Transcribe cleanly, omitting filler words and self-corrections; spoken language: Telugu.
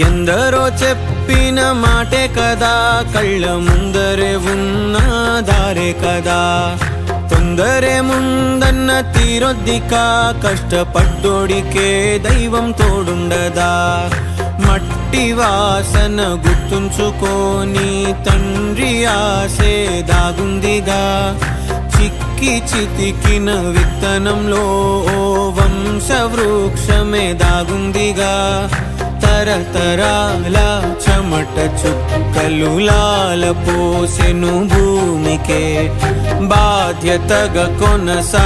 ఎందరో చెప్పిన మాటే కదా, కళ్ళ ముందరే ఉన్న దారే కదా. తొందరే ముందన్న తీరొద్దిక, కష్టపడ్డోడికే దైవం తోడుండదా. మట్టి వాసన గుర్తుంచుకోని తండ్రి ఆసే దాగుందిగా. చిక్కి చితికిన విత్తనంలో ఓ వంశవృక్షమే దాగుందిగా. తరతరాల చెమట చుక్కలు లాల పోసెను భూమికే, బాధ్యతగా కొనసా